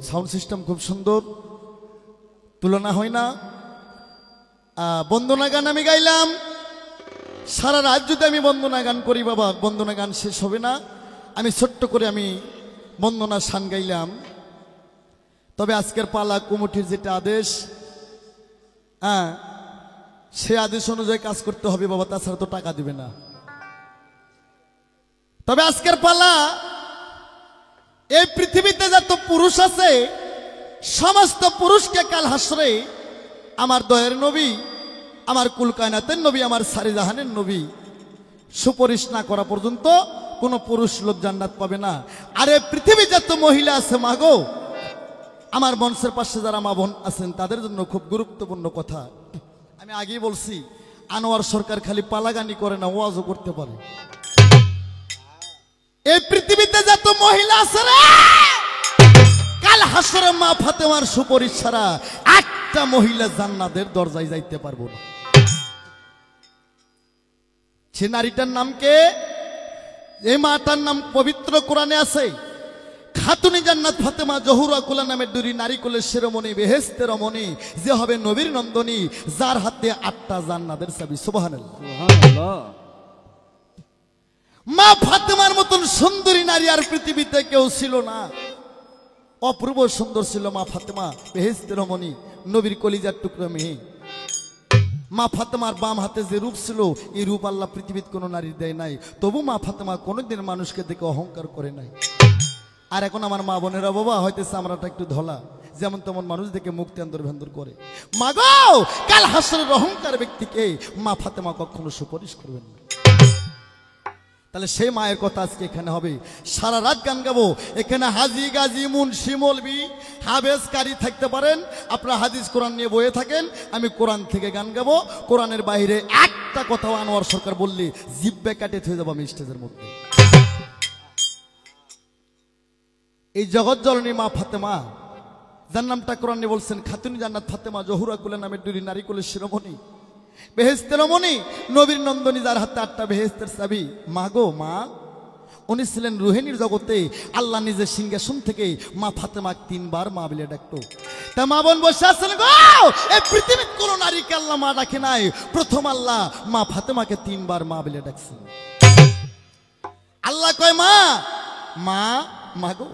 Sound system খুব সুন্দর, তুলনা হয় না। বন্দনা গান আমি গাইলাম, সারা রাত যদি আমি বন্দনা গান করি বাবা, বন্দনা গান শেষ হবে না। আমি ছোট্ট করে আমি বন্দনা শান গাইলাম। তবে আজকের পালা কমিটির যেটা আদেশ, সে আদেশ অনুযায়ী কাজ করতে হবে বাবা, তাছাড়া তো টাকা দিবে না। তবে আজকের পালা, এই পৃথিবীতে যত পুরুষ আছে সমস্ত পুরুষকে কাল হাসরে আমার দয়ের নবী, আমার কুল কায়নাতের নবী, আমার সারি জাহানের নবী সুপারিশ না করা পর্যন্ত কোনো পুরুষ লোক জান্নাত পাবে না। আর এই পৃথিবী যত মহিলা আছে মাগো, আমার মঞ্চের পাশে যারা মা বোন আছেন তাদের জন্য খুব গুরুত্বপূর্ণ কথা। আমি আগেই বলছি, আনোয়ার সরকার খালি পালাগানি করে না, ওয়াজও করতে পারে। এই পৃথিবীতে যত মহিলা আছে রে, কাল হাসরে মা ফাতেমার সুপারিশ ছাড়া একটা মহিলা জান্নাতের দরজায় যাইতে পারবো না। সে নারীটার নাম কে? এই মাটার নাম পবিত্র কোরআনে আছে, খাতুনি জান্নাত ফাতেমা জহুরা কুলা নামের দুরি নারী কুলের শিরোমণি, বেহেশতের রমণী, যে হবে নবীর নন্দনী, যার হাতে 8টা জান্নাতের চাবি। সুবহানাল্লাহ, সুবহানাল্লাহ। মা ফাতেমার মতন সুন্দরী নারী আর পৃথিবীতে কেউ ছিল না। অপূর্ব সুন্দর ছিল মা ফাতেমা, বেহেশতের রমণী, নবীর কলিজার টুকরো মেয়ে। মা ফাতেমার বাম হাতে যে রূপ ছিল, এই রূপ আল্লাহ পৃথিবীর কোনো নারীর দেয় নাই। তবু মা ফাতেমা কোনোদিন মানুষকে দেখে অহংকার করে নাই। আর এখন আমার মা বোনেরা বাবা হয়তো চামড়াটা একটু ধলা, যেমন তেমন মানুষ দেখে মুখ তেন্দর ভেন্দর করে। মা গো, কাল হাসরের অহংকার ব্যক্তিকে মা ফাতেমা কখনো সুপারিশ করবেন না। তাহলে সেই মায়ের কথা আজকে এখানে হবে। সারা রাত গান গাবো। এখানে হাজি গাজী মুন্সি মৌলবি হাফেজ কারি থাকতে পারেন, আপনারা হাদিস কোরআন নিয়ে বয়ে থাকেন, আমি কোরআন থেকে গান গাবো। কোরআনের বাইরে একটা কথাও আনোয়ার সরকার বললে জিব্বে কাটে হয়ে যাবো আমি স্টেজের মধ্যে। এই জগৎ জননী মা ফাতেমা, যার নামটা কোরআনে বলছেন খাতুনি জান্নাত ফাতেমা জহুরা কুলা নামের দুরি নারী কুলের শিরোমণি, বেহেশতের রমণী, নবীর নন্দনী, যার হাতে 8টা বেহেশতের চাবি। মা গো মা, উনি ছিলেন রুহানির জগতে। আল্লাহ নিজের সিংহাসন থেকে মা ফাতেমা 3 বার মা বলে ডাকতো। তা মা বোন বসে আছেন গো, এই পৃথিবীর কোন নারীকে আল্লাহ মা ডাকে নাই, প্রথম আল্লাহ মা ফাতেমাকে 3 বার মা বলে ডাকছেন। আল্লাহ কয় মা, মা, মা গো।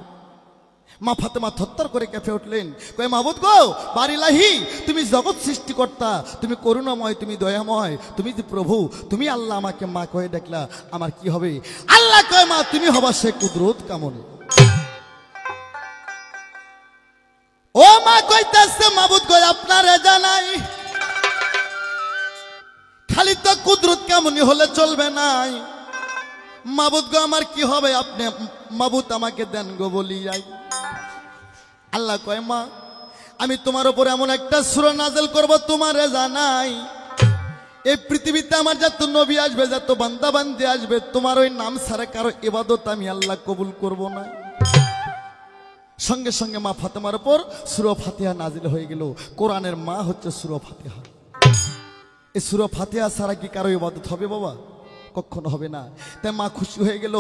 মা ফাতেমা থরথর করে কেঁপে উঠলেন, কয় মাবুদ গো, বারিলাহি, তুমি জগৎ সৃষ্টিকর্তা, তুমি করুণাময়, তুমি দয়াময়, তুমি যে প্রভু, তুমি আল্লাহ আমাকে মা কয়ে ডাকলা, আমার কি হবে? আল্লাহ কয় মা, তুমি হবা সে কুদরত কামনে। ও মা কইতাছে মাবুদ গো, আপনারে জানাই, খালি তো কুদরত কামনি হলে চলবে নাই। মাবুদ গো, আমার কি হবে? আপনি মাবুদ আমাকে দেন গো বলিয়াই। আল্লাহ কয় মা, আমি তোমার উপর এমন একটা সূরা নাযিল করব তোমারে জানাই, এই পৃথিবীতে আমার যত নবী আসবে, যত বান্দা বান্দি আসবে, তোমার ওই নাম ছাড়া কারো ইবাদত আমি আল্লাহ কবুল করব না। সঙ্গে সঙ্গে মা ফাতেমার উপর সূরা ফাতিহা নাযিল হয়ে গেল। কোরআনের মা হচ্ছে সূরা ফাতিহা। এই সূরা ফাতিহা ছাড়া কি কারো ইবাদত হবে বাবা? কখনো হবে না। তাই মা খুশি হয়ে গেল।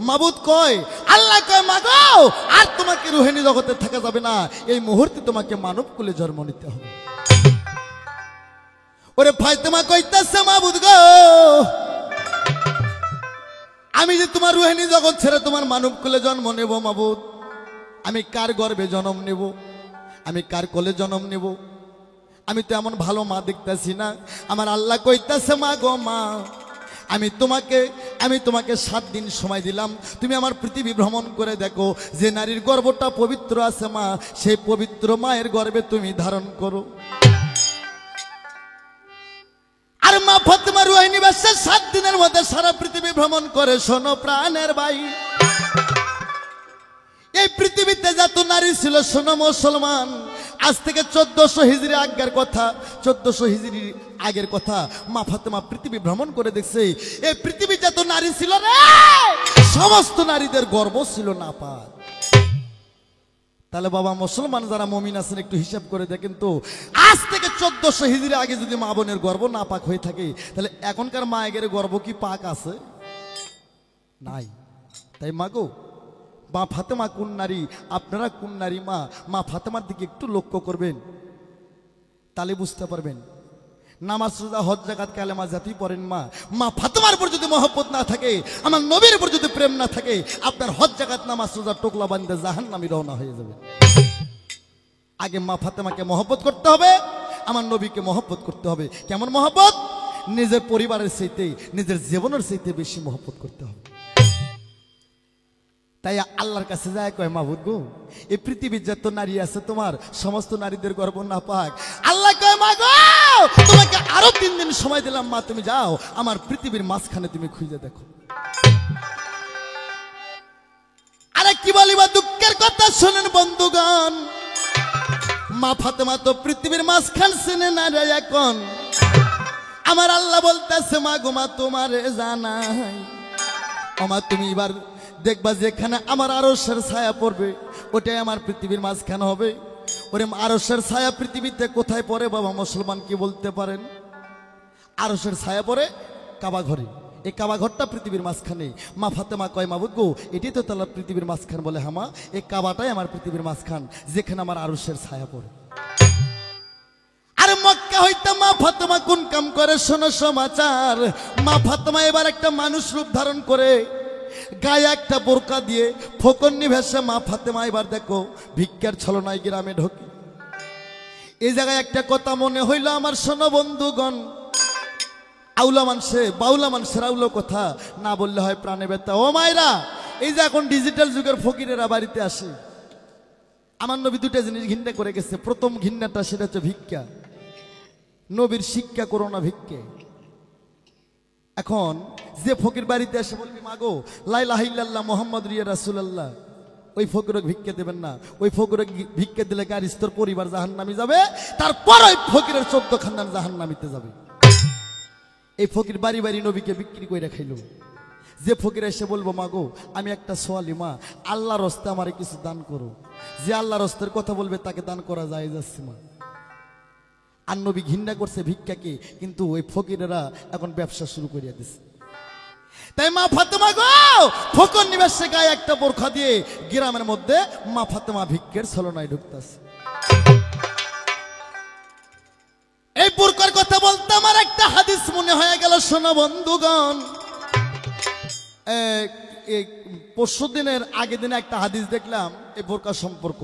মাবুদ কয়, আল্লাহ কয় মা গো, আর তোমাকে রুহানি জগতে থাকা যাবে না, এই মুহূর্তে তোমাকে মানব কুলে জন্ম নিতে হবে। ওরে ফাতেমা কইতাছে মাবুদ গো, আমি যে তোমার রুহানি জগৎ ছেড়ে তোমার মানব কুলে জন্ম নেব মাবুদ, আমি কার গর্ভে জন্ম নেব? আমি কার কোলে জন্ম নেব? আমি তো এমন ভালো মা দেখতেছি না। আমার আল্লাহ কইতাছে মা গো মা, আমি তোমাকে 7 দিন সময় দিলাম, তুমি আমার পৃথিবী ভ্রমণ করে দেখো, যে নারীর গর্ভটা পবিত্র আছে মা, সেই পবিত্র মায়ের গর্ভে তুমি ধারণ করো। আর মা ফাতেমা রুহানি বাসে 7 দিনের মধ্যে সারা পৃথিবী ভ্রমণ করে। শোনো প্রাণের ভাই, এই পৃথিবীতে যত নারী ছিল, শোনো মুসলমান, আজ থেকে 1400 হিজরি আগের কথা, 1400 হিজরি আগের কথা, মা ফাতেমা পৃথিবী ভ্রমণ করে দেখছে, এই পৃথিবী যত নারী ছিল রে, সমস্ত নারীদের গর্ভ ছিল নাপাক। তাহলে বাবা মুসলমান যারা মুমিন আছেন একটু হিসাব করে দেখেন তো, আজ থেকে 1400 হিজরি আগে যদি মা বোনের গর্ভ নাপাক হয়ে থাকে, তাহলে এখনকার মায়ের গর্ভ কি পাক আছে? নাই। তাই মা গো, মা ফাতেমা কোন নারী, আপনারা কোন নারী মা, মা ফাতেমার দিকে একটু লক্ষ্য করবেন, তাহলে বুঝতে পারবেন। নামাজ রোজা হজ যাকাত কালেমা জাতি পড়েন মা, মা ফাতেমার উপর যদি মহব্বত না থাকে, আমার নবীর উপর যদি প্রেম না থাকে, আপনার হজ যাকাত নামাজ রোজা টোকলা বান্ধে জাহান্নামী রওনা হয়ে যাবে। আগে মা ফাতেমাকে মহব্বত করতে হবে, আমার নবীকে মহব্বত করতে হবে। কেমন মহব্বত? নিজের পরিবারের চাইতে, নিজের জীবনের চাইতে বেশি মহব্বত করতে হবে। তাই আল্লাহর কাছে যায় কয়, মাবুদ গো, এই পৃথিবীর যত নারী আছে তোমার সমস্ত নারীদের গর্ব না পাক। আল্লাহ কয়, মা গো, তোমাকে আরো 3 দিন সময় দিলাম মা, তুমি যাও আমার পৃথিবীর মাঝখানে তুমি খুঁজে দেখো। আরে কি বলিবা দুঃখের কথা শুনেন বন্ধুগণ, মা ফাতেমা তো পৃথিবীর মাঝখান চেনে না রে এখন। আমার আল্লাহ বলতেছে, মা গো, মা তোমারে জানাই, আমা তুমি এবার দেখবা যেখানে আমার আরশের ছায়া পড়বে ওটাই আমার পৃথিবীর মাঝখানে হবে। ওরে আরশের ছায়া পৃথিবীতে কোথায় পড়ে বাবা মুসলমান কি বলতে পারেন? আরশের ছায়া পড়ে কাবা ঘরে, এই কাবা ঘরটা পৃথিবীর মাঝখানে। মা ফাতেমা কয়, মাবুদ গো, এটাই তো তাহলে পৃথিবীর মাঝখান। বলে, হামা, এই কাবাটাই আমার পৃথিবীর মাঝখান, যেখানে আমার আরশের ছায়া পড়ে। আর মক্কা হইতে মা ফাতেমা কোন কাম করে শোনো সমাচার। মা ফাতেমা এবার একটা মানুষ রূপ ধারণ করে, গায়ে একটা বোরকা দিয়ে ফকন্নি ভেসে মা ফাতেমা এবার দেখো ভিক্ষার ছলনায় গ্রামে ঢোকে। এই জায়গায় একটা কথা মনে হইল আমার, শোনো বন্ধুগণ, আউলা মানুষে বাউলা মানুষের আউলো কথা না বললে হয় প্রাণে ব্যথা। ও মায়েরা, এই যে এখন ডিজিটাল যুগের ফকিরেরা বাড়িতে আসে, আমার নবী দুটা জিনিস ঘৃণা করে গেছে। প্রথম ঘৃণাটা সেটা হচ্ছে ভিক্ষা। নবীর শিক্ষা করো না ভিক্ষে। এখন যে ফকির বাড়িতে এসে বলবি, মাগো লা ইলাহা ইল্লাল্লাহ মুহাম্মাদুর রাসূলুল্লাহ, ওই ফকিরকে ভিক্ষে দেবেন না। ওই ফকিরকে ভিক্ষে দিলে গার স্তর পরিবার জাহান্নামে যাবে, তারপর ওই ফকিরের 14 খানদান জাহান্নামীতে যাবে। এই ফকির বাড়ি বাড়ি নবীকে বিক্রি করে খাইল। যে ফকির এসে বলবো, মাগো আমি একটা সোয়ালি মা, আল্লাহর রাস্তায় আমারে কিছু দান করো, যে আল্লাহর রাস্তার কথা বলবে তাকে দান করা যায় যাচ্ছে মা। আর নবী ঘৃণা করছে ভিক্ষাকে, কিন্তু ওই ফকিরেরা এখন ব্যবসা শুরু করিয়া দিছে। তাই মা ফাতেমা গো, ফকর নিবাসে গায়ে একটা বোরখা দিয়ে গ্রামের মধ্যে মা ফাতেমা ভিক্ষের ছলনায় ঢুকতেছে। এই বোরকার কথা বলতে আমার একটা হাদিস মনে হয়ে গেল, শোনো বন্ধুগণ। পরশুদিনের আগের দিনে একটা হাদিস দেখলাম এই বোরকা সম্পর্ক।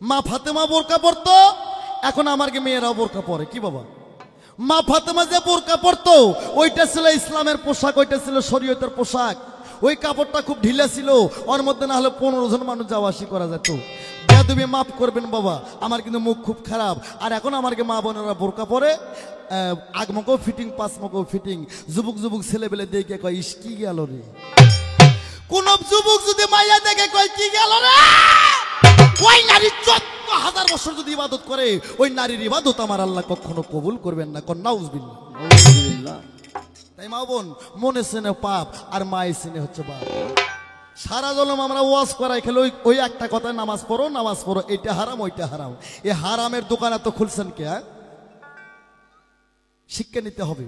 মা ফাতেমা বোরকা পরতো, এখন আমার মেয়েরাও বোরকা পরে। কি বাবা, মা ফাতেমা যে বোরকা পরতো ওইটা ছিল ইসলামের পোশাক, ওইটা ছিল শরীয়তের পোশাক। ওই কাপড়টা খুব ঢিলা ছিল, ওর মধ্যে না হলে 15 জন মানুষ যাওয়া আসি করা যেত। বেয়াদবি মাফ করবেন বাবা, আমার কিন্তু মুখ খুব খারাপ। আর এখন আমার মা বোনেরা বোরকা পরে, আগমকেও ফিটিং পাঁচমকেও ফিটিং। যুবক যুবক ছেলেবেলে দেখে কয়, ইস কি গেল রে। কোন যুবক যদি মাইয়া দেখে কয় কি গেল রে, ওই নারী 14,000 বছর যদি ইবাদত করে, ওই নারীর ইবাদত আমার আল্লাহ কখনো কবুল করবেন না। কোন নাউজুবিল্লাহ। তাই মা বোন, মনে চেনে পাপ আর মায়ের চেনে হচ্ছে বাপ। সারা জলম আমরা ওয়াজ করাই খেলে ওই একটা কথা, নামাজ পড়ো নামাজ পড়ো, এটা হারাম ওইটা হারাম। এই হারামের দোকান এত খুলছেন কে? শিক্ষা নিতে হবে।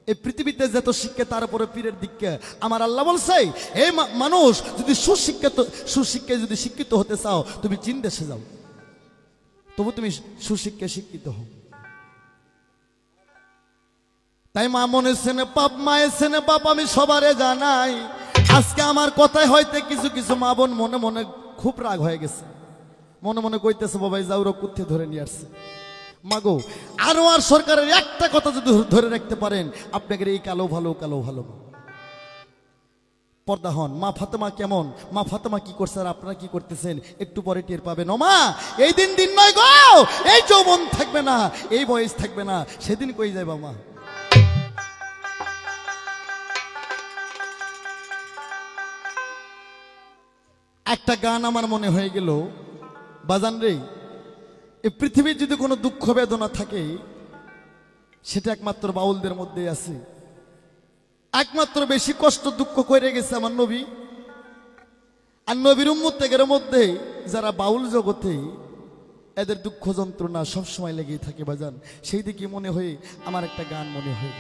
এই পৃথিবীতে যত শিক্ষা তার উপরে পীরের দিককে। আমার আল্লাহ বলছে, এই মানুষ যদি সুশিক্ষায় যদি শিক্ষিত হতে চাও, তুমি চীন দেশে যাও, তবু তুমি সুশিক্ষায় শিক্ষিত হও। তাই মা মনে চেনে পাপ, মায়ের চেনে পাপ, আমি সবারে জানাই। আজকে আমার কথায় হয়তো কিছু কিছু মা বোন মনে মনে খুব রাগ হয়ে গেছে, মনে মনে কইতেছে, বাবাই যাওরা কুত্তে ধরে নিয়ে আসছে। মাগো, আরো আর সরকারের একটা কথা যদি ধরে রাখতে পারেন, আপনাকে এই কালো ভালো কালো ভালো পর্দা হন। মা ফাতেমা কেমন, মা ফাতেমা কি করছে আর আপনারা কি করতেছেন, একটু পরে টের পাবেন। ও মা, এই দিন নয় গো, এই যৌবন থাকবে না, এই বয়স থাকবে না, সেদিন কই যাইবা মা। একটা গান আমার মনে হয়ে গেল, বাজান রে, এই পৃথিবীর যদি কোনো দুঃখ বেদনা থাকে, সেটা একমাত্র বাউলদের মধ্যে আছে। একমাত্র বেশি কষ্ট দুঃখ করে গেছে আমার নবী। আর নবীর উম্মতের মধ্যে যারা বাউল জগতে, এদের দুঃখ যন্ত্রণা সবসময় লেগেই থাকে বাজান। সেই দিকে মনে হয়ে আমার একটা গান মনে হয়।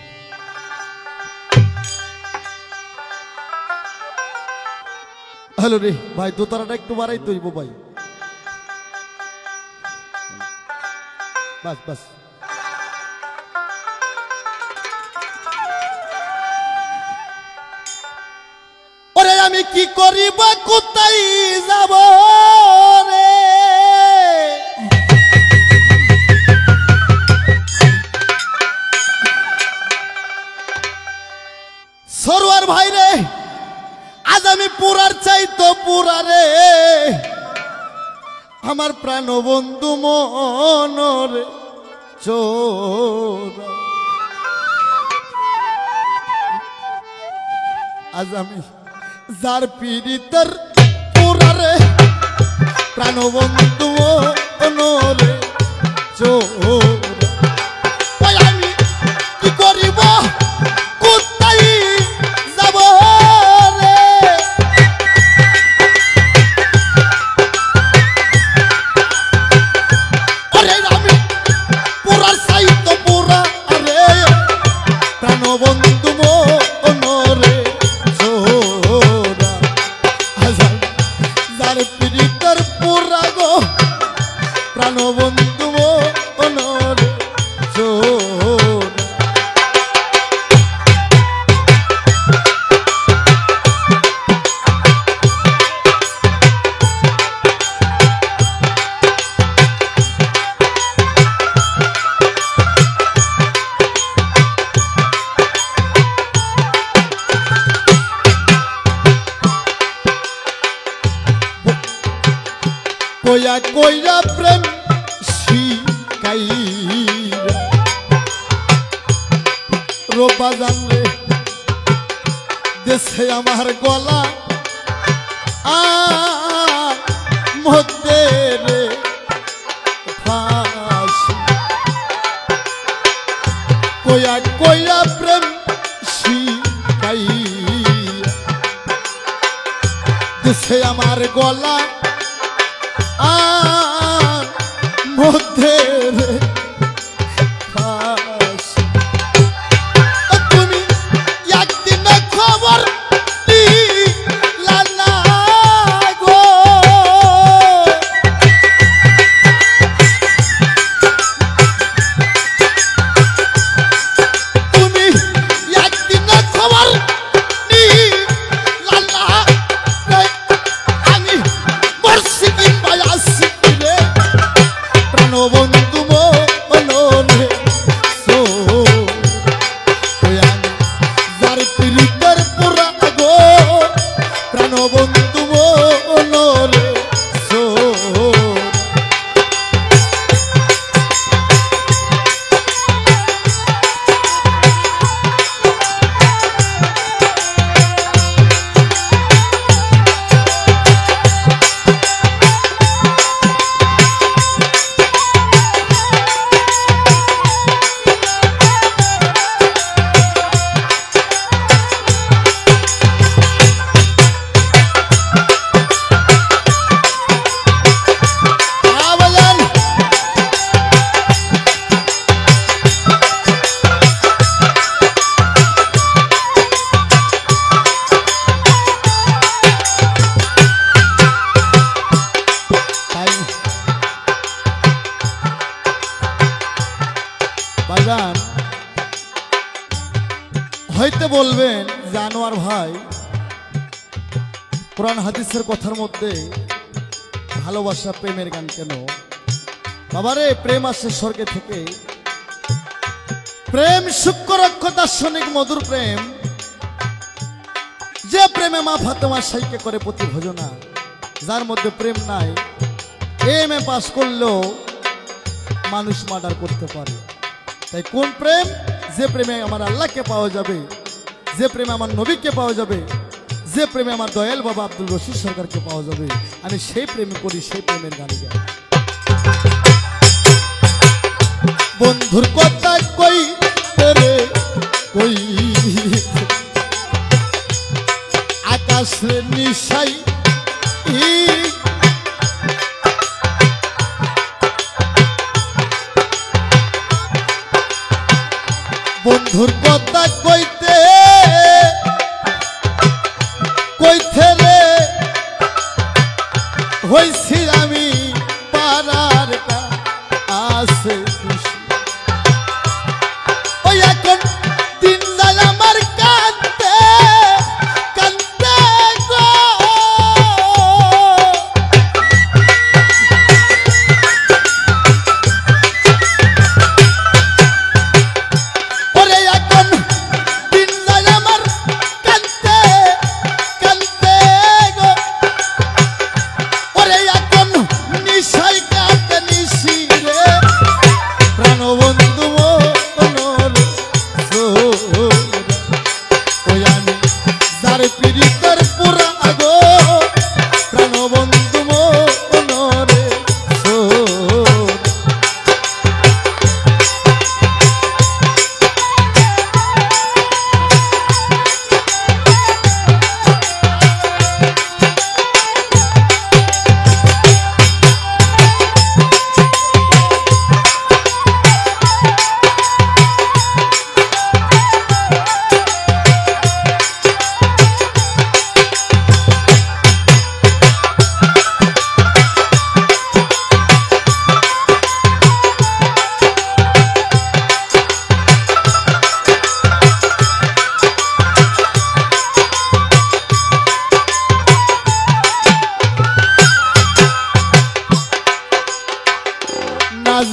হ্যালো রে ভাই, দোতারাটা একটু বাড়াই তৈব ভাই। বাস বাস। ওরে আমি কি করিব, কোথায় যাব রে? সরোয়ার ভাই রে, আজ আমি পুরার চাইতো পুরা রে, আমার প্রাণ বন্ধু মনরে চোর। আজ আমি যার পীড়িতের পুরা রে, প্রাণ বন্ধু মনরে চোর। আমি কি করিব, কোথায় যাব রে? আরে আমি পুরার সাইতো পুরা রে, প্রাণ বন্ধু মনরে চোরা। যার পীড়িতের পুরা গো, প্রাণ বন্ধু মনরে চোরা। কইয়া কইয়া প্রেম শিকাইরা রোবা জানলে দেশে আমার গলা আর মধ্যে রে ফাঁসি। কইয়া কইয়া প্রেম শিকাইরা দেশে আমার গলা আর মধ্যে রে ফাঁসি। তুমি একদিন খবর দিলা না গো, তুমি একদিন খবর দিলা না, আমি মরছি কিংবা আসছি রে, প্রাণ বন্ধু মনরে চোর। আমি যার পীড়িতের পুরা গো, প্রাণ বন্ধু মনরে চোর। ভাইজান হয়তো বলবেন জানোয়ার ভাই, কোরআন হাদিসের কথার মধ্যে ভালোবাসা প্রেমের গান কেন? বাবারে, প্রেম আসে স্বর্গে থেকে। প্রেম সূক্ষ্ম রক্ষ দার্শনিক মধুর প্রেম, যে প্রেমে মা ফাতেমা সাইকে করে প্রতি ভোজনা। যার মধ্যে প্রেম নাই, এম এ পাস করলেও মানুষ মার্ডার করতে পারে। তাই কোন প্রেম? যে প্রেমে আমার আল্লাহকে পাওয়া যাবে, যে প্রেমে আমার নবীকে পাওয়া যাবে, যে প্রেমে আমার দয়াল বাবা আব্দুল রশিদ সরকারকে পাওয়া যাবে, আমি সেই প্রেমে করি, সেই প্রেমের গান গাই। বন্ধুর কথা কই রে কই, আকাশে নিশাই বন্ধুর কথা কইতে কইতে রে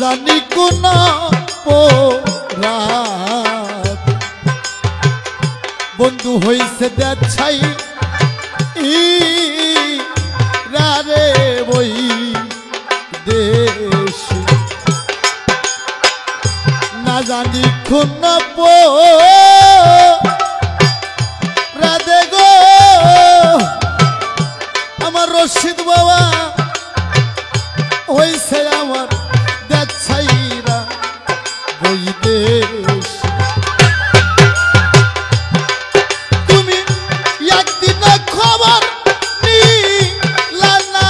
জানি কোন রাত বন্ধু হইছে দেখাই রে বই দেশ না জানি কোন রাধে গো আমার রশিদ বাবা হইছে আমার দেখাইরা বই দেশ তুমি একদিন খবর নিলা না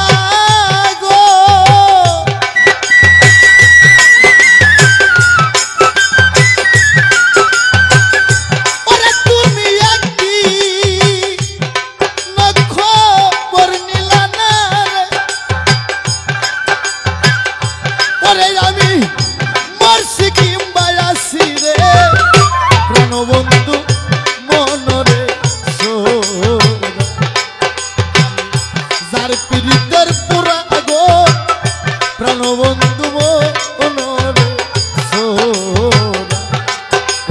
গো ওরে তুমি একদিন খবর নিলা না ওরে আমি মরছি কিংবা আসি রে প্রাণবন্ধু মনরে যার পীড়িতের পুরা গো প্রাণবন্ধু মনরে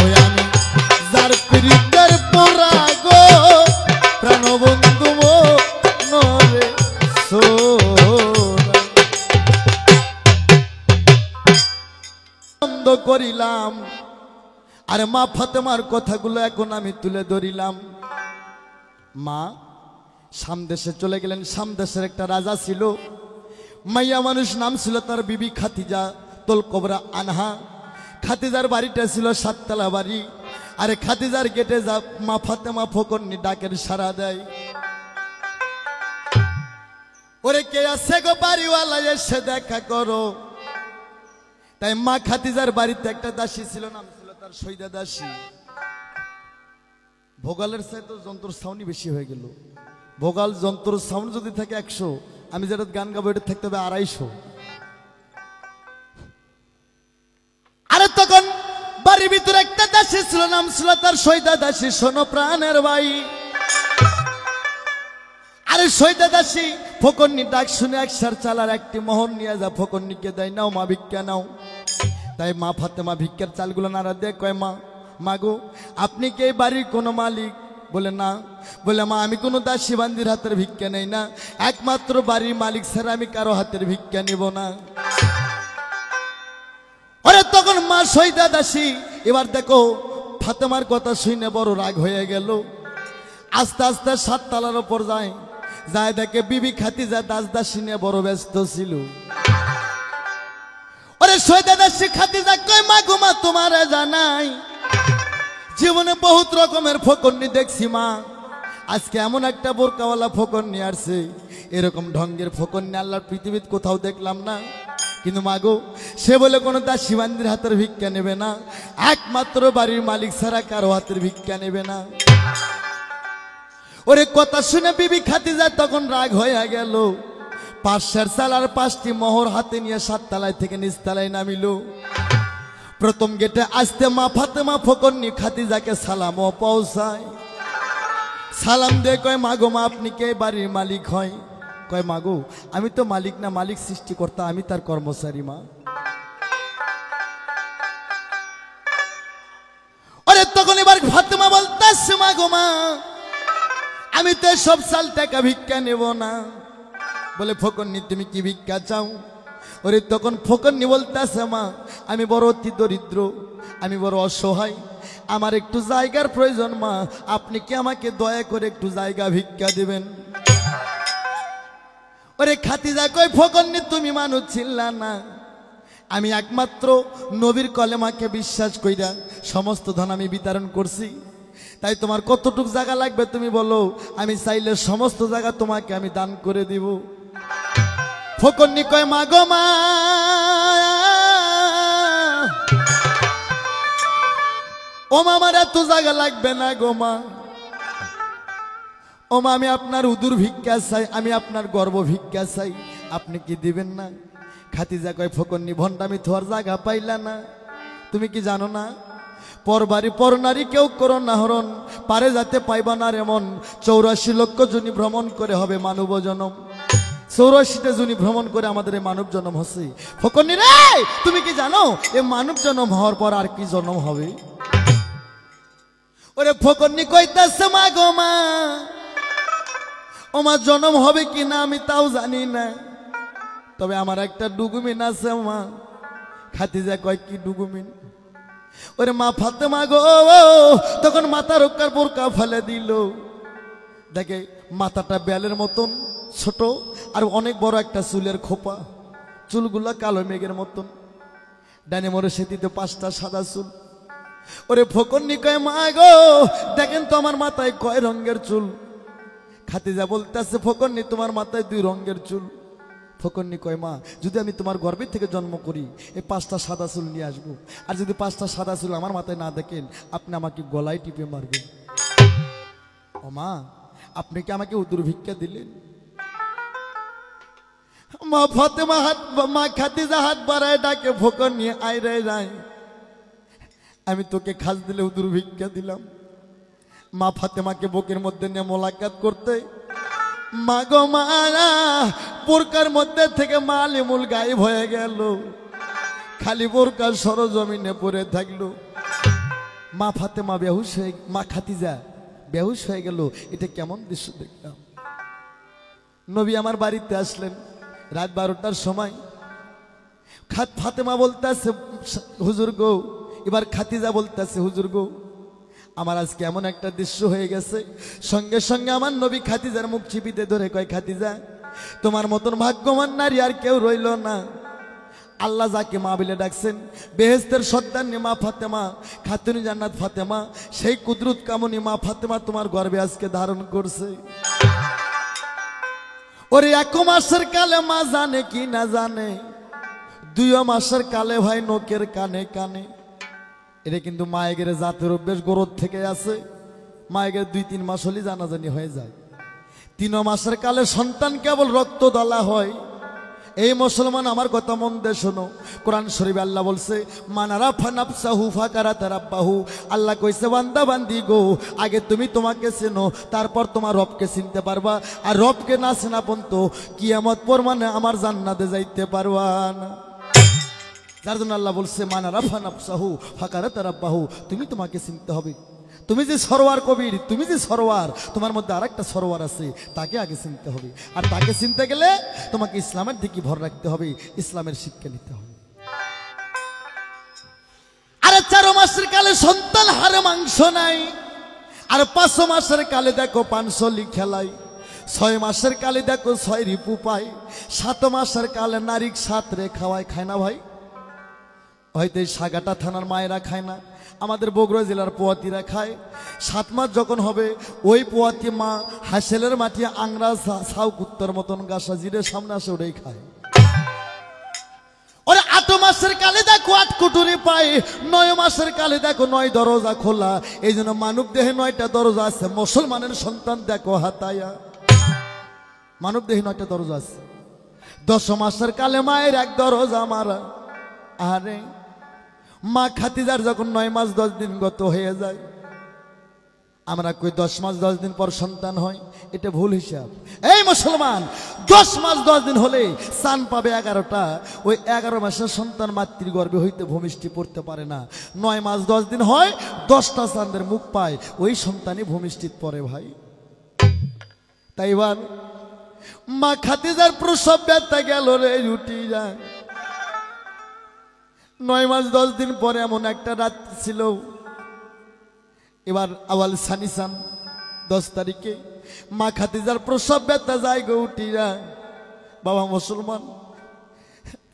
ওই আমি যার পীড়িতের পুরা গো প্রাণবন্ধু মনরে বন্ধ করিলাম আর মা ফাতেমার কথাগুলো এখন আমি তুলে ধরিলাম। মা সামদেশে চলে গেলেন। সামদেশের একটা রাজা ছিল, মাইয়া মানুষ, নাম ছিল তার বিবি খাতিজা তোল কবরা আনহা। খাতিজার বাড়িটা ছিল 7 তলা বাড়ি। আরে খাতিজার গেটে যা মা ফাতেমা ফকরনি ডাকের সাড়া দেয়, ওরে কে আছে গো বাড়িওয়ালা এসে দেখা করো। তাই মা খাতিজার বাড়িতে একটা দাসী ছিল, নাম ছিল তার সৈদা দাসী। ভোগালের চাইতে যন্ত্র সাউন্ডই বেশি হয়ে গেল। ভোগাল যন্ত্র সাউন্ড যদি থাকে 100, আমি যেটা গান গাবো এটা থাকতে হবে 250। আরে তখন বাড়ির ভিতরে একটা দাসী ছিল, নাম ছিল তার সৈদা দাসী। শোনো প্রাণের ভাই, আরে সৈদা দাসী ফকরনি ডাক শুনে 1 চালার একটি মোহর নিয়ে যা ফকরনিকে দেয়, নাও মা ভিক্ষা নাও। তাই মা ফাতেমা ভিক্ষার চালগুলো নাড়া দিয়ে কয়, মা গো আপনি কি এই বাড়ির কোনো মালিক? বলে না। বলে মা আমি কোনো দাসী বান্দির হাতের ভিক্ষা নেই না, একমাত্র বাড়ির মালিক ছাড়া আমি কারো হাতের ভিক্ষা নিব না। ওরে তখন মা সৈদা দাসী এবার দেখো ফাতেমার কথা শুনে বড় রাগ হয়ে গেল। আস্তে আস্তে 7 তলার উপর যায়, দেখে বিবি খাতিজা দাস দাসী নিয়ে বড় ব্যস্ত ছিল। ওরে সৈদা দাসী খাতিজা কয়, মা গো মা তোমার জানাই জীবনে বহুত রকমের ফকরনি দেখছি মা, আজকে এমন একটা বোরকাওয়ালা ফকরনি আসছে, এরকম ঢঙ্গের ফকরনি আল্লাহর পৃথিবীতে কোথাও দেখলাম না। কিন্তু মা গো সে বলে কোনো দাসী বান্দির হাতের ভিক্ষা নেবে না, একমাত্র বাড়ির মালিক ছাড়া কারো হাতের ভিক্ষা নেবে না। ওরে কথা শুনে বিবি খাতিজা তখন রাগ হয়ে গেল। 5 চালার 5টি মোহর হাতে নিয়ে 7 তলায় থেকে নিচ তলায় নামিল। প্রথম গেটে আসতে মা ফাতেমা ফকরনি খাতিজাকে সালামও পৌঁছায়। সালাম দিয়ে কয়, মা গো মা আপনি কে বাড়ির মালিক হয়? কয়, মা গো আমি তো মালিক না, মালিক সৃষ্টিকর্তা, আমি তার কর্মচারী মা। ওরে তখন এবার ফাতেমা বলতেছে, মা গো মা আমি তো সব সাল টাকা ভিক্ষা নেব না। বলে ফকরনি তুমি কি ভিক্ষা চাও? ওরে তখন ফকরনি বলতেছে, মা আমি বড় অতি দরিদ্র, আমি বড় অসহায়, আমার একটু জায়গার প্রয়োজন মা, আপনি কি আমাকে দয়া করে একটু জায়গা ভিক্ষা দিবেন? ওরে খাতিজা কয়, ফকরনি তুমি মানুষ ছিলা না, আমি একমাত্র নবীর কলেমাকে বিশ্বাস কইরা সমস্ত ধন আমি বিতরণ করছি, তাই তোমার কতটুক জায়গা লাগবে তুমি বলো, আমি চাইলে সমস্ত জায়গা তোমাকে আমি দান করে দিব। ফকরনি কয়, মা গো মা ও মা আমার এত জায়গা লাগবে না গো মা, ও মা আমি আপনার উদুর ভিক্ষা চাই, আমি আপনার গর্ব ভিক্ষা চাই, আপনি কি দিবেন না? খাতিজা কয়, ফকরনি ভণ্ডামি থোয়ার জায়গা পাইলা না, তুমি কি জানো না পরবাড়ি পর নারী কেউ করো না হরণ, পারে যাতে পাইবা না এমন 84 লক্ষ জনি ভ্রমণ করে হবে মানব জনম। 84টা জুনি ভ্রমণ করে আমাদের এই মানব জন্ম হচ্ছে। ফকন্নি রে, তুমি কি জানো এই মানব জন্ম হওয়ার পর আর কি জন্ম হবে? ওরে ফকন্নি কইতাছে, মা গো মা, ও মা, জন্ম হবে কি না আমি তাও জানি না, তবে আমার একটা ডুগুমিন আছে মা। খাদিজা কয়, কি ডুগুমিন? ওরে মা ফাতেমা গো, তখন মাথা রক্ষার বোরকা ফেলে দিল। দেখে মাথাটা বেলের মতন ছোট, আর অনেক বড় একটা চুলের খোপা, চুলগুলা কালো মেঘের মতন, ডানে মোড়ে সেটিতে 5টা সাদা চুল। ওরে ফকন্নি কয়, মা গো দেখেন তো আমার মাথায় কয় রঙের চুল? খাদিজা বলতেছে, ফকন্নি তোমার মাথায় 2 রঙের চুল। ফকন্নি কয়, মা যদি আমি তোমার গর্ভে থেকে জন্ম করি এই 5টা সাদা চুল নিয়ে আসবো, আর যদি 5টা সাদা চুল আমার মাথায় না দেখেন আপনি আমাকে গলায় টিপে মারবেন। ও মা, আপনি কি আমাকে উদুর ভিক্ষা দিলেন? মা ফাতেমা মা খাদিজা হাত বাড়ায় ডাকে, ফকন্নি আয় রে যায়, আমি তোকে খাস দিলে উদুর ভিক্ষা দিলাম। মা ফাতেমাকে বুকের মধ্যে নিয়ে মোলাকাত করতে, মা গো মা, বোরকার মধ্যে থেকে মালিমুল গায়েব হয়ে গেল, খালি বোরকার সরজমিনে পড়ে থাকলো। মা ফাতেমা বেহুশ হয়ে, মা খাদিজা বেহুশ হয়ে গেল। এটা কেমন দৃশ্য দেখলাম। নবী আমার বাড়িতে আসলেন রাত 12টার সময়। ফাতেমা বলতেছে, হুজুর গো, এবার খাদিজা বলতেছে, হুজুর গো, আমার আজকে এমন একটা দৃশ্য হয়ে গেছে। সঙ্গে সঙ্গে আমার নবী খাদিজার মুখ চিপিতে ধরে কয়, খাদিজা তোমার মতন ভাগ্যবান নারী আর কেউ রইল না। আল্লাহ যাকে মা বলে ডাকছেন, বেহেশতের সন্তানী মা ফাতেমা, খাতুনে জান্নাত ফাতেমা, সেই কুদরত কামনী মা ফাতেমা তোমার গর্ভে আজকে ধারণ করছে। ওরে 1 মাসের কালে মা জানে কি না জানে, 2 মাসের কালে ভাই নোকের কানে কানে। এটা কিন্তু মায়ের জাতের অভ্যেস গরুর থেকে আছে। মায়ের 2-3 মাস হলে জানাজানি হয়ে যায়। 3 মাসের কালে সন্তান কেবল রক্ত দলা হয়। এই মুসলমান আমার কথা মন দিয়ে শোনো, কোরআন শরীফে আল্লাহ বলছে, মানারা ফানাফসাহু ফাকারাত রাব্বাহু। আল্লাহ কইছে, বান্দা বান্দি গো, আগে তুমি তোমাকে চেনো, তারপর তোমার রবকে চিনতে পারবা। আর রবকে না চেনা পর্যন্ত কিয়ামত পরমানে আমার জান্নাতে যাইতে পারবা না। যার জন্য আল্লাহ বলছে, মানারা ফানাফসাহু ফাকারাত রাব্বাহু, তুমি তোমাকে চিনতে হবে। তুমি যে সরোয়ার কবির, তুমি যে সরোয়ার, তোমার মধ্যে আরেকটা সরোয়ার আছে, তাকে আগে চিনতে হবে। আর তাকে চিনতে গেলে তোমাকে ইসলামের দিকে ভর রাখতে হবে, ইসলামের শিক্ষা নিতে হবে। আরে 4 মাসের কালে সন্তান হারে মাংস নাই, আর 5 মাসের কালে দেখো 500 খেলাই, 6 মাসের কালে দেখো 6 রিপু পায়, 7 মাসের কালে নারীক 7 রে খাওয়ায়। খায় না ভাই? হয়তো এই সাগাটা থানার মায়েরা খায় না, আমাদের বগুড়া জেলার পোয়াতিরা খায়। 7 মাস যখন হবে, ওই পোয়াতি মা হাসেলের মাটি আংরা ছাউ কুত্তর মতন গাছা জিরে সামনে আসে ওটাই খায়। ওরে 8 মাসের কালে দেখো 8 কুটুরি পায়, 9 মাসের কালে দেখো 9 দরজা খোলা। এই জন্য মানব দেহে 9টা দরজা আছে। মুসলমানের সন্তান দেখো হাতায়া, মানব দেহে 9টা দরজা আছে। 10 মাসের কালে মায়ের 1 দরজা মারা। আরে মা খাদিজার যখন 9 মাস 10 দিন গত হয়ে যায়, আমরা কই 10 মাস 10 দিন পর সন্তান হয়, এটা ভুল হিসাব। এই মুসলমান, 10 মাস 10 দিন হলে চান পাবে 11টা। ওই 11 মাসের সন্তান মাতৃগর্ভে হইতে ভূমিষ্ঠি পড়তে পারে না। 9 মাস 10 দিন হয়, 10টা চাঁদের মুখ পায়, ওই সন্তানই ভূমিষ্ঠিত পড়ে ভাই। তাই এবার মা খাদিজার প্রসব ব্যথা গেল রে রুটি যায়। 9 মাস 10 দিন পরে এমন একটা রাত ছিল, এবার আওয়াল সানিসান 10 তারিখে মা খাদিজার প্রসব ব্যথা যায় গো উঠিয়া। বাবা মুসলমান,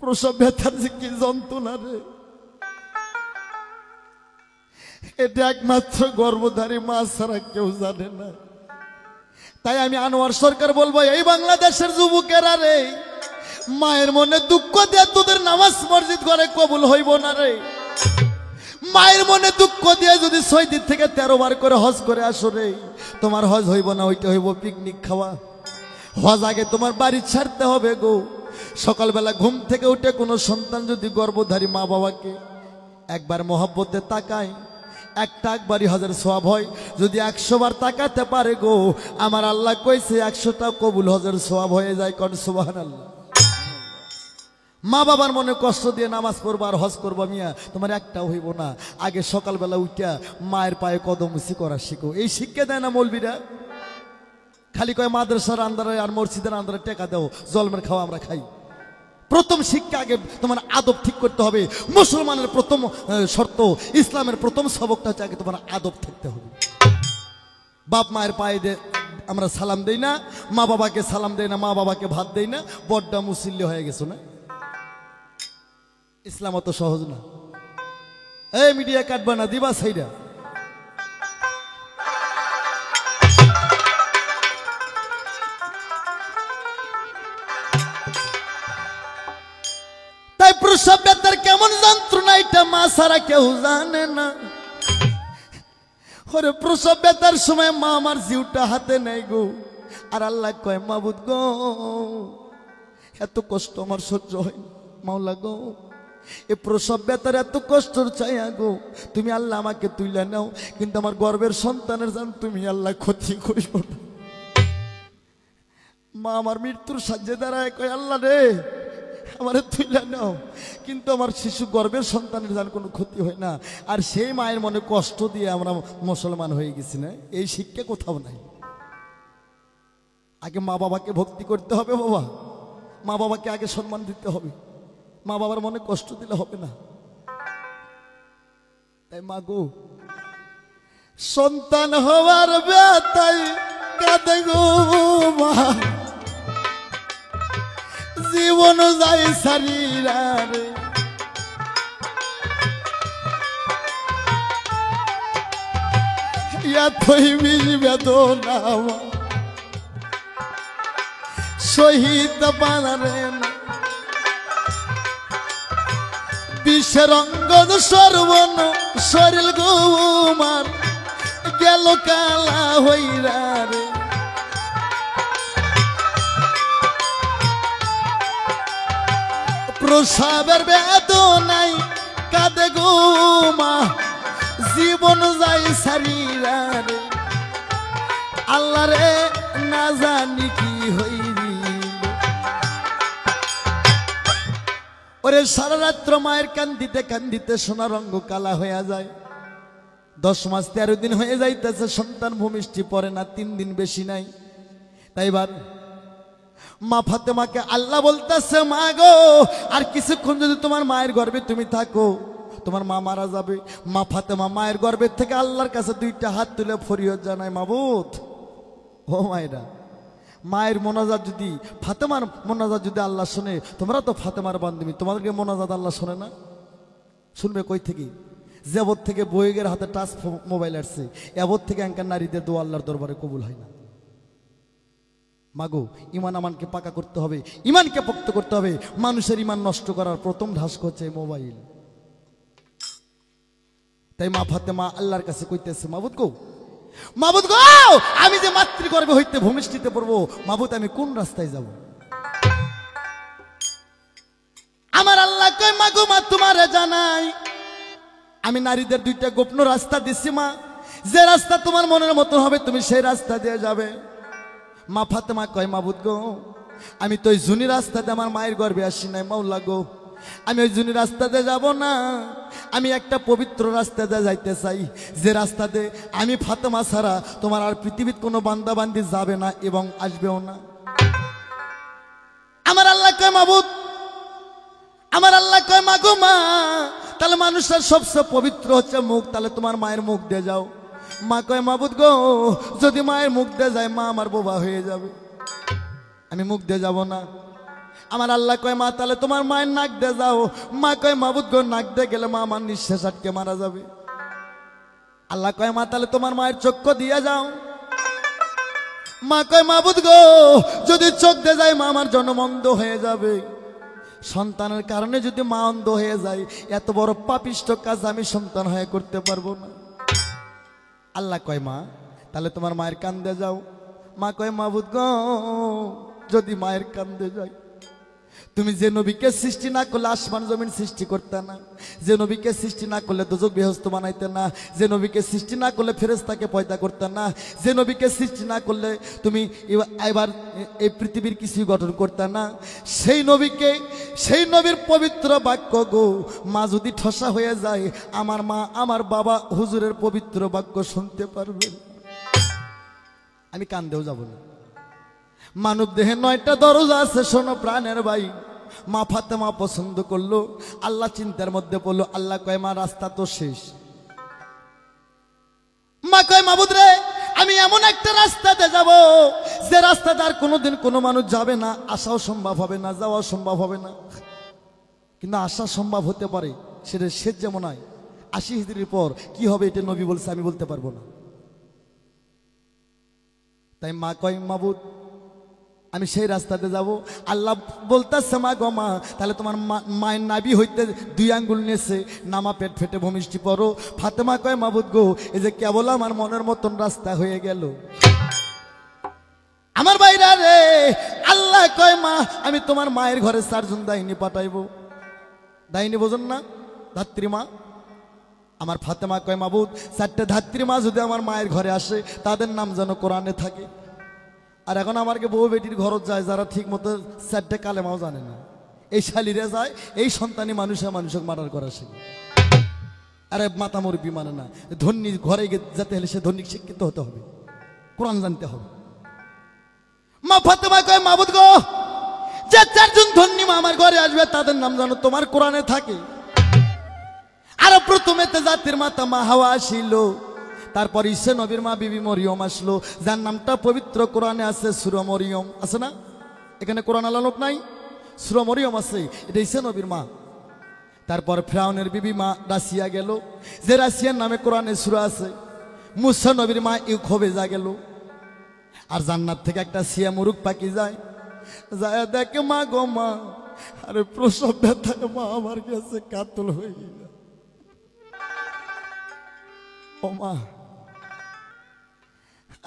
প্রসব ব্যথার যে কি যন্ত্রণা রে, এটা একমাত্র গর্ভধারী মা ছাড়া কেউ জানে না। তাই আমি আনোয়ার সরকার বলবো, এই বাংলাদেশের যুবকেরা রে, মায়ের মনে দুঃখ দিয়ে তোদের নামাজ মসজিদ ঘরে কবুল হইব না রে। মায়ের মনে দুঃখ দিয়ে যদি 6 দিন থেকে 13 বার করে হজ করে আসো রে, তোমার হজ হইব না, ওইটা হইব পিকনিক খাওয়া। হজ আগে তোমার বাড়ি ছাড়তে হবে গো। সকালবেলা ঘুম থেকে উঠে কোনো সন্তান যদি গর্ভধারী মা বাবাকে একবার মহব্বতে তাকায়, একটা একবারই হাজার সওয়াব হয়। যদি 100 বার তাকাতে পারে গো, আমার আল্লাহ কইছে 100টা কবুল হাজার সওয়াব হয়ে যায়। কোন সুবহানাল্লাহ। মা বাবার মনে কষ্ট দিয়ে নামাজ পড়বা আর হজ করবা মিয়া, তোমার একটাও হইব না। আগে সকালবেলা উঠিয়া মায়ের পায়ে কদম মুছি করা শিখো। এই শিক্ষা দেয় না মৌলবীরা, খালি কয় মাদ্রাসার আন্দারে আর মসজিদের আন্দারে টেকা দাও, জলমের খাওয়া আমরা খাই। প্রথম শিক্ষা আগে তোমার আদব ঠিক করতে হবে। মুসলমানের প্রথম শর্ত, ইসলামের প্রথম সবকটা হচ্ছে আগে তোমার আদব থাকতে হবে। বাপ মায়ের পায়ে আমরা সালাম দেই না, মা বাবাকে সালাম দেই না, মা বাবাকে ভাত দেই না, বড্ডা মুসল্লি হয়ে গেছো না। ইসলাম অত সহজ না। এই মিডিয়া কাটবা না, দিবা সেইটা। তাই প্রসব ব্যথার কেমন যন্ত্রণা এটা মা ছাড়া কেউ জানে না। ওরে প্রসব ব্যথার সময় মা আমার জিউটা হাতে নেই গো, আর আল্লাহ কয় মাবুদ গো, এত কষ্ট আমার সহ্য হয় না। মাওলা গো, এ প্রসব ব্যথার এত কষ্ট চাইয়া গো, তুমি আল্লাহ আমাকে তুইলা নাও, কিন্তু আমার গর্ভের সন্তানের জান তুমি আল্লাহ ক্ষতি করিও না। মা আমার মৃত্যুর সাহায্যে দাঁড়ায় কয় আল্লাহ রে, আমারে তুইলা নাও, কিন্তু আমার শিশু গর্ভের সন্তানের যেন কোনো ক্ষতি হয় না। আর সেই মায়ের মনে কষ্ট দিয়ে আমরা মুসলমান হয়ে গেছি না। এই শিক্ষা কোথাও নাই। আগে মা বাবাকে ভক্তি করতে হবে বাবা, মা বাবাকে আগে সম্মান দিতে হবে, মা বাবার মনে কষ্ট দিলে হবে না। তাই মা গো, সন্তান হওয়ার ব্যথায় কাঁদে গো মা, জীবন যায় শরীরে, এতই বিষ বেদনা শহীদ পারে না। বিষের অঙ্গদ সর্বন শরীর গোমার গেল কালা হইরা রে। প্রসবের বেদনায় কাঁদে গো মা, জীবন যায় শরীরে, আল্লাহ রে না জানি কি হইবি। ওরে সারা রাত্র মায়ের কান্দিতে কান্দিতে সোনার রঙ কালা হয়ে যায়। 10 মাস 13 দিন হয়ে যাইতেছে, সন্তান ভূমিষ্ঠি পড়ে না, 3 দিন বেশি নাই। তাই এবার মা ফাতেমাকে আল্লাহ বলতেছে, মা গো, আর কিছুক্ষণ যদি তোমার মায়ের গর্ভে তুমি থাকো, তোমার মা মারা যাবে। মা ফাতেমা মায়ের গর্ভের থেকে আল্লাহর কাছে 2টা হাত তুলে ফরিয়াদ জানায়, মাবুদ ও মায়েরা, মায়ের মোনাজাত যদি, ফাতেমার মোনাজাত যদি আল্লাহ শোনে, তোমরা তো ফাতেমার বান্ধবী, তোমাদেরকে মোনাজাত আল্লাহ শোনে না? শুনবে কই থেকে? যাবত থেকে বইয়ের হাতে টাচ মোবাইল আসছে, এবত থেকে এঙ্কার নারীদের দোয়া আল্লাহর দরবারে কবুল হয় না। মাগো, ইমান আমানকে পাকা করতে হবে, ইমানকে পোক্ত করতে হবে। মানুষের ইমান নষ্ট করার প্রথম ঢাস হচ্ছে মোবাইল। তাই মা ফাতেমা আল্লাহর কাছে কইতেছে, মাবুদ গো, মাবুদ গো, আমি যে মাতৃগর্ভে হইতে ভূমিষ্ঠিতে পড়বো, মাবুদ আমি কোন রাস্তায় যাব? আমার আল্লাহ কয়, মা গো, মা তোমারে জানাই, আমি নারীদের 2টা গোপন রাস্তা দিচ্ছি মা, যে রাস্তা তোমার মনের মতো হবে তুমি সেই রাস্তা দিয়ে যাবে। মা ফাতেমা কয়, মাবুদ গো, আমি তো ওই জুনি রাস্তাতে আমার মায়ের গর্ভে আসি নাই, মাওলা গো, আমি ওই জুনি রাস্তাতে যাব না, আমি একটা পবিত্র রাস্তাতে যাইতে চাই, যে রাস্তাতে আমি ফাতেমা ছাড়া তোমার আর পৃথিবীর কোনো বান্দা বান্দি যাবে না এবং আসবেও না। আমার আল্লাহ কয়, মাবুদ, আমার আল্লাহ কয়, মা গো মা, তাহলে মানুষের সবচেয়ে পবিত্র হচ্ছে মুখ, তাহলে তোমার মায়ের মুখ দিয়ে যাও। মা কয়, মাবুদ গো, যদি মায়ের মুখ দিয়ে যায় মা আমার বোবা হয়ে যাবে, আমি মুখ দিয়ে যাব না। আমার আল্লাহ কয়, মা তাহলে তোমার মায়ের নাক দিয়ে যাও। মা কয়, মাবুদ গো, নাক দিয়ে গেলে মা আমার নিঃশ্বাস আটকে মারা যাবে। আল্লাহ কয়, মা তাহলে তোমার মায়ের চক্ষু দিয়ে যাও। মা কয়, মাবুদ গো, যদি চোখ দিয়ে যায় মা আমার জন্ম অন্ধ হয়ে যাবে। সন্তানের কারণে যদি মা অন্ধ হয়ে যায়, এত বড় পাপিষ্ঠ কাজ আমি সন্তান হয়ে করতে পারবো না। আল্লাহ কয়, মা তাহলে তোমার মায়ের কান্দে যাও। মা কয়, মাবুদ গো, যদি মায়ের কান্দে যাই, তুমি যে নবীকে সৃষ্টি না করলে আসমান জমিন সৃষ্টি করতে না, যে নবীকে সৃষ্টি না করলে দোজক বেহেশত বানাইতে না, যে নবীকে সৃষ্টি না করলে ফেরেশতাকে পয়দা করতে না, যে নবীকে সৃষ্টি না করলে তুমি এবার এই পৃথিবীর কিছু গঠন করতে না, সেই নবীকে, সেই নবীর পবিত্র বাক্য গো মা যদি ঠসা হয়ে যায়, আমার মা আমার বাবা হুজুরের পবিত্র বাক্য শুনতে পারবে। আমি কান্দেও যাব না। মানব দেহে 9টা দরজা আছে, শোনো প্রাণের ভাই। মা ফাতেমা পছন্দ করলো, আল্লাহ চিন্তার মধ্যে পড়লো। আল্লাহ কয় মা রাস্তা তো শেষ। মা কয় মাবুদ রে, আমি এমন একটা রাস্তাতে যাব যে রাস্তাতে আর কোনোদিন কোনো মানুষ যাবে না, আসাও সম্ভব হবে না, যাওয়াও সম্ভব হবে না। কিন্তু আসা সম্ভব হতে পারে, সেটা শেষ যেমন হয়। 80 হিজরির পর কি হবে এটা নবী বলছে, আমি বলতে পারবো না। তাই মা কয় মাবুদ আমি সেই রাস্তাতে যাব। আল্লাহ বলতেছে মা গো মা, তাহলে তোমার মায়ের নাভি হইতে 2 আঙ্গুল নেছে, নামা পেট ফেটে ভূমিষ্টি পড়ো। ফাতেমা কয় মাবুদ গো, এই যে কেবল আমার মনের মতন রাস্তা হয়ে গেল। আমার ভাইরা রে, আল্লাহ কয় মা আমি তোমার মায়ের ঘরে 4 জন দাইনি পাঠাইবো। দাইনি বোঝেন না, ধাত্রী মা। আমার ফাতেমা কয় মাবুদ 4টে ধাত্রী মা যদি আমার মায়ের ঘরে আসে, তাদের নাম যেন কোরআনে থাকে। আর এখন আমাকে বউ বেটির ঘর যায় যারা ঠিক মতো 4টে কালেমাও জানে না, এই শালিরে যায়, এই সন্তানি মানুষে মানুষকে মার্ডার করা শিখে। আরে মাতা মুরব্বি মানে না, ধনী ঘরে যেতে হলে সে ধনী শিক্ষিত হতে হবে, কোরআন জানতে হবে। মা ফাতেমা কয় মাবুদ গো, যে 4 জন ধনী মা আমার ঘরে আসবে তাদের নাম যেন তোমার কোরআনে থাকে। আর প্রথমেতে জাতির মাতা মা হাওয়া আসিল, তারপর ঈসা নবীর মা বিবি মরিয়ম আসলো, যার নামটা পবিত্র কোরআনে আছে সূরা মরিয়ম। আছে না? এখানে কোরআন আলোক নাই, সূরা মরিয়ম আছে, এটা ঈসা নবীর মা। তারপর ফিরআউনের বিবি মা রাশিয়া গেল, যে রাশিয়ার নামে কোরআনে সূরা আছে। মুসা নবীর মা ইউখবেজা গেল। আর জান্নাত থেকে একটা সিয়া মুরুগ পাখি যায়, যায় দেখে মা গো মা, আরে প্রসব ব্যথায় মা আমার কাছে কাতল হয়ে গেল। ও মা,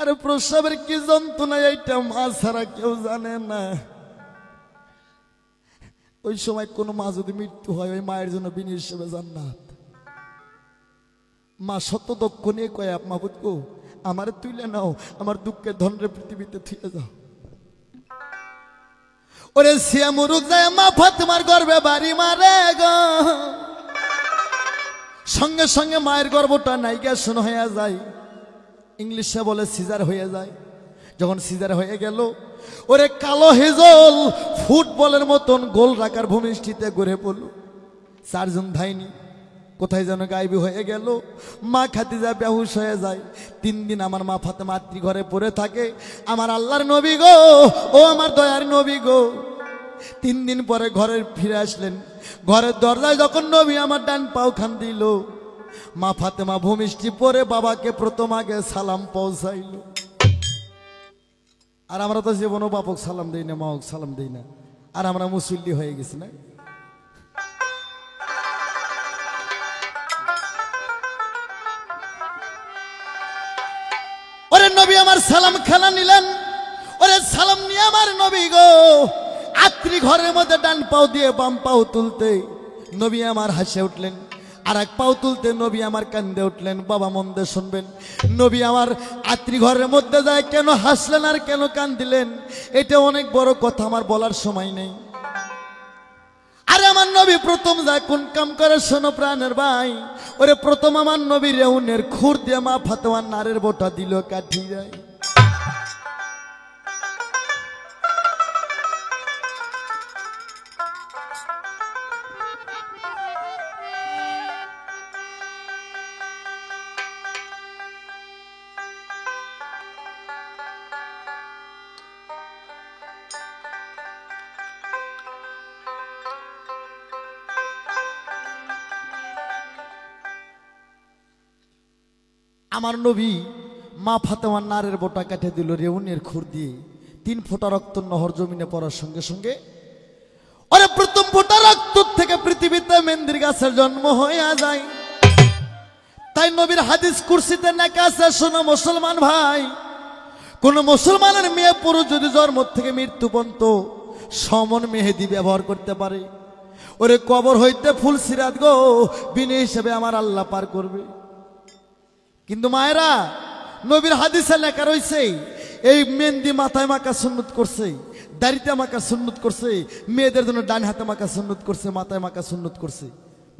আরে প্রসবের কি যন্ত্রণা এইটা মা ছাড়া কেউ জানে না। ওই সময় কোন মা যদি মৃত্যু হয়, ওই মায়ের জন্য বিনি হিসেবে জান্নাত। মা শত দুঃখ নিয়ে কয় মাবুদ গো, আমারে তুইলে নাও, আমার দুঃখের ধনরে পৃথিবীতে থুয়ে যাও। ওরে সিয়া মুরুগ যায় মা ফাতেমার গর্ভে বাড়ি মারে গো, সঙ্গে সঙ্গে মায়ের গর্ভটা নাইকা শুন হয়ে যায়, ইংলিশে বলে সিজার হয়ে যায়। যখন সিজার হয়ে গেল, ওরে কালো হেজল ফুটবলের মতন গোল রাখার ভূমিষ্ঠিতে গড়ে পড়ল। 4 জন ধাইনি কোথায় যেন গায়েবী হয়ে গেল। মা খাদিজা বেহুশ হয়ে যায়। 3 দিন আমার মা ফাতেমা মাতৃ ঘরে পড়ে থাকে। আমার আল্লাহর নবী গো, ও আমার দয়ার নবী গো, 3 দিন পরে ঘরে ফিরে আসলেন। ঘরের দরজায় যখন নবী আমার ডান পাও খান দিল, মা ফাতেমা ভূমিষ্ঠি পরে বাবাকে প্রথম আগে সালাম পৌঁছাইল। আর আমরা তো জীবনও বাপক সালাম দেই না, মাওক সালাম দেই না, আর আমরা মুসল্লি হয়ে গেছি না। ওরে নবী আমার সালাম খেলা নিলেন। ওরে সালাম নিয়ে আমার নবী গো আত্রি ঘরের মধ্যে ডান পাও দিয়ে বাম পাও তুলতে নবী আমার হাসে উঠলেন, আর 1 পাও তুলতে নবী আমার কান্দে উঠলেন। বাবা মন দিয়ে শুনবেন, নবী আমার আত্রি ঘরের মধ্যে যায় কেন হাসলেন আর কেন কান্দিলেন, এটা অনেক বড় কথা, আমার বলার সময় নেই। আরে আমার নবী প্রথম যায় কোন কাম করে শোনো প্রাণের ভাই। ওরে প্রথম আমার নবী রেউনের খুর দিয়ে মা ফাতেমার নারের বোটা দিল কাঠি যায়। আমার নবী মা ফাতেমার নারের বোটা কেটে দিল রেউনের খুর দিয়ে। 3 ফোঁটা রক্ত নহর জমিনে পড়ার সঙ্গে সঙ্গে ওরে প্রথম ফোঁটা রক্ত থেকে পৃথিবীতে মেহেন্দির গাছের জন্ম হয়ে যায়। তাই নবীর হাদিস কুরসিতে লেখা আছে, শোনো মুসলমান ভাই, কোন মুসলমানের মেয়ে পুরুষ যদি জন্ম থেকে মৃত্যু পর্যন্ত সমন মেহেদি ব্যবহার করতে পারে। ওরে কবর হইতে ফুল সিরাত গো বিনে হিসেবে আমার আল্লাহ পার করবে। কিন্তু মায়েরা, নবীর হাদিসে লেখা রয়েছে এই মেহেদি মাথায় মাখা সুন্নত করছে, দাড়িতে মাখা সুন্নত করছে, মেয়েদের জন্য ডান হাতে মাখা সুন্নত করছে, মাথায় মাখা সুন্নত করছে।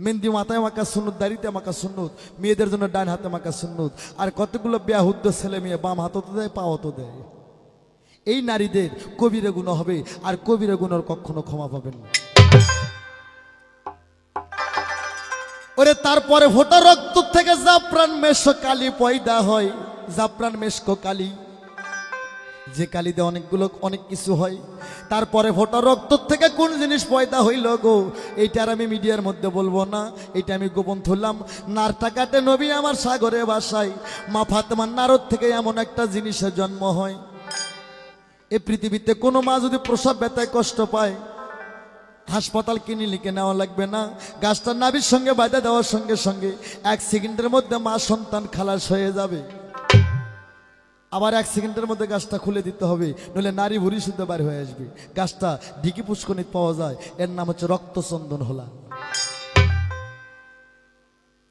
মেহেদি মাথায় মাখা সুন্নত, দাড়িতে মাখা সুন্নত, মেয়েদের জন্য ডান হাতে মাখা সুন্নত। আর কতগুলো বেহুদ্দ ছেলে মেয়ে বাম হাতও তো দেয়, পাও তো দেয়। এই নারীদের কবিরা গুনাহ হবে, আর কবিরা গুনার কখনো ক্ষমা পাবেন না। ওরে তারপরে ফোটা রক্ত থেকে জাফরান মেশক কালি পয়দা হয়। জাফরান মেশক কালি, যে কালি দিয়ে অনেক কিছু হয়। তারপরে ফোটা রক্ত থেকে কোন জিনিস পয়দা হইল গো, এইটার আমি মিডিয়ার মধ্যে বলবো না, এটা আমি গোপন ধরলাম। নারটা কাটে নবী আমার সাগরে বাসায়, মা ফাতেমার নারদ থেকে এমন একটা জিনিসের জন্ম হয়। এই পৃথিবীতে কোনো মা যদি প্রসব ব্যথায় কষ্ট পায়, হাসপাতাল ক্লিনিকে নেওয়া লাগবে না, গাছটা নাভির সঙ্গে বাঁধা দেওয়ার সঙ্গে সঙ্গে 1 সেকেন্ডের মধ্যে মা সন্তান খালাস হয়ে যাবে। আবার 1 সেকেন্ডের মধ্যে গাছটা খুলে দিতে হবে, নইলে নারী ভুঁড়ি শুদ্ধ বার হয়ে আসবে। গাছটা ঢিকি পুষ্কনিতে পাওয়া যায়, এর নাম হচ্ছে রক্তচন্দন হোলা।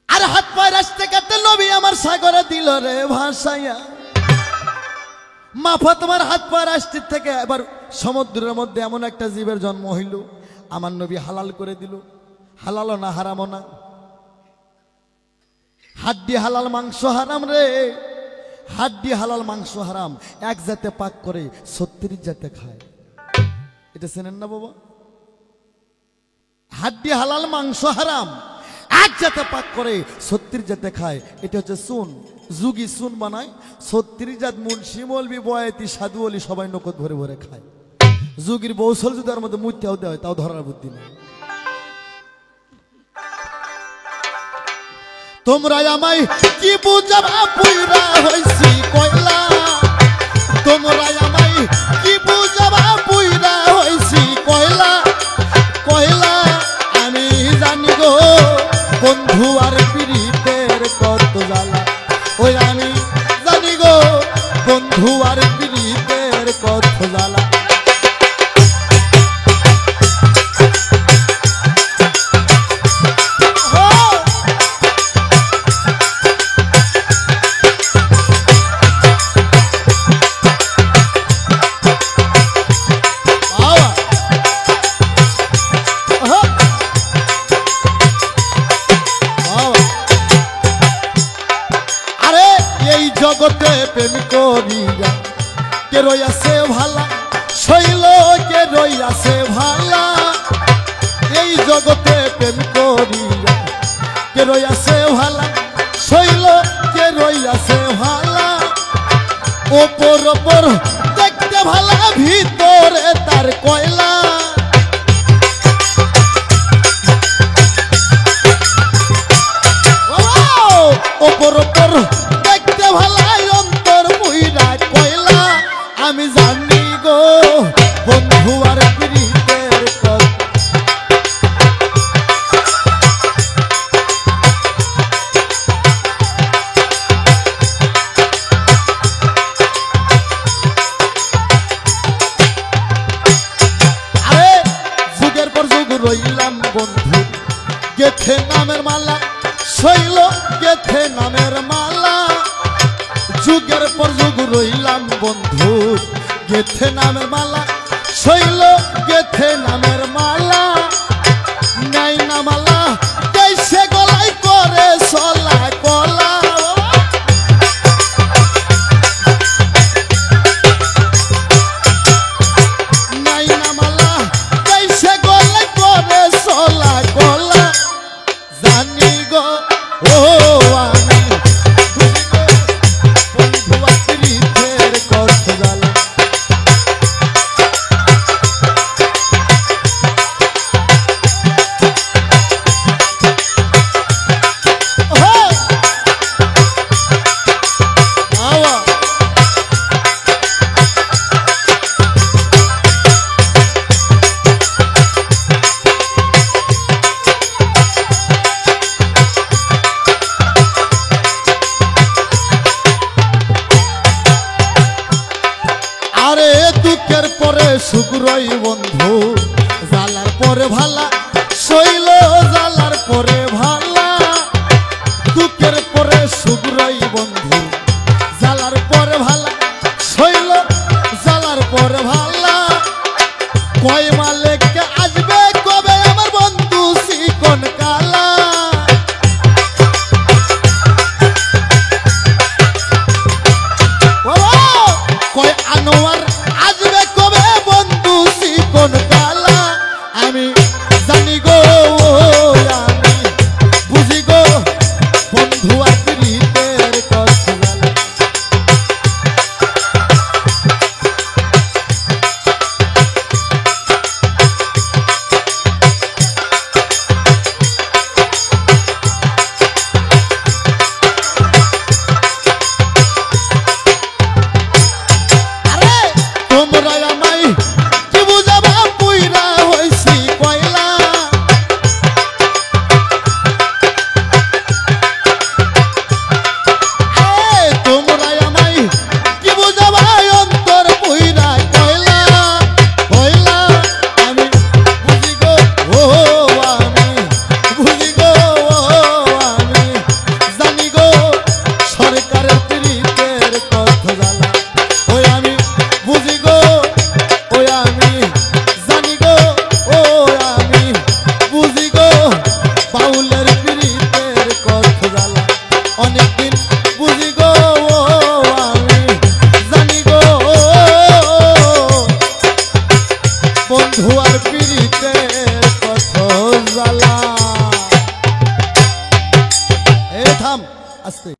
আর হাত পায়ে রাস্তে কাটতে নবী আমার সাগরে দিল রে ভাসাইয়া। মা ফাতেমার হাত পা রাষ্ট্রের থেকে এবার সমুদ্রের মধ্যে এমন একটা জীবের জন্ম হইল, আমার নবী হালাল করে দিল। হালালও না হারামও না, হাড্ডি হালাল মাংস হারাম রে, হাড্ডি হালাল মাংস হারাম। এক জাতে পাক করে 36 জাতে খায়, এটা চেনেন না বাবা? হাড্ডি হালাল মাংস হারাম, এক জাতে পাক করে 36 জাতে খায়। এটা হচ্ছে চুন, যুগি চুন বানায়। 36 জাত মুন্সি মৌলবি বয়াতি সাধু অলি সবাই নকদ ভরে ভরে খায়। যুগির বৌসল যদি তার মধ্যে মুত্যাও দেওয়া হয় তাও ধরার বুদ্ধি নেই। তোমরা আমায় কি বুঝাবা পুইরা হইছি কয়লা, তোমরা আমায় কি বুঝাবা পুইরা হইছি কয়লা। কয়লা আমি জানি গো বন্ধু আর পীড়িতের কত জ্বালা, ওই আমি জানি গো বন্ধু আর পীড়িতের কত জ্বালা। জগতে প্রেম করিয়া কে রইয়াছে ভালা, শৈল কে রইয়াছে ভালা। এই জগতে প্রেম করিয়া কে রইয়াছে ভালা, শৈল কে রইয়াছে ভালা। ওপর ওপর দেখতে ভালা, ভিতরে তার কয়লা। ওপর ওপর ভালাই অন্তর মুইরা কয়লা, আমি জানি গো বন্ধু আর পীড়িতের কত। আরে যুগের পর যুগ রইলাম বন্ধু গেথে নামের মালা, শৈল গেথে নামের মালা। যুগের পর যুগ রইলাম বন্ধু গেথে নামের মালা, শৈল গেথে নামের মালা। নাই না মালা দেশে গলায় করে চলা কলা। নাই না মালা দেশে গলায় করে চলা কলা। জানি গো ও আমি শুভ্রই বন্ধু জালার পরে ভালা শৈল জালার পরে ভালা দুঃখের পরে শুভ্রই বন্ধু জালার পরে ভালা শৈল জালার পরে ভালা কয় মালিককে আসবে কবে আমার বন্ধু চিকন কালা কয় আনোয়ার আসবে কবে বন্ধু চিকন কালা আমি জানি গো আমি বুঝি গো বন্ধু আকৃতের কথা তোমরা আমায় কি বুঝাবা পুইরা হইছি কয়লা তোমরা আমায় কি বুঝাবা অন্তর পুইরা কয়লা কয়লা আমি বুঝি গো ও আমি বুঝি গো আমি জানি গো সরকারের প্রীতের কথা জানা ওই আমি বুঝি গো ওই আমি জানি গো ও আমি বুঝি গো বাউলের প্রীতের কথা জানা অনেকদিন বুঝি গো ও আমি জানি গো বন্ধু আর প্রীতের কথা জানা এ থাম আস্তে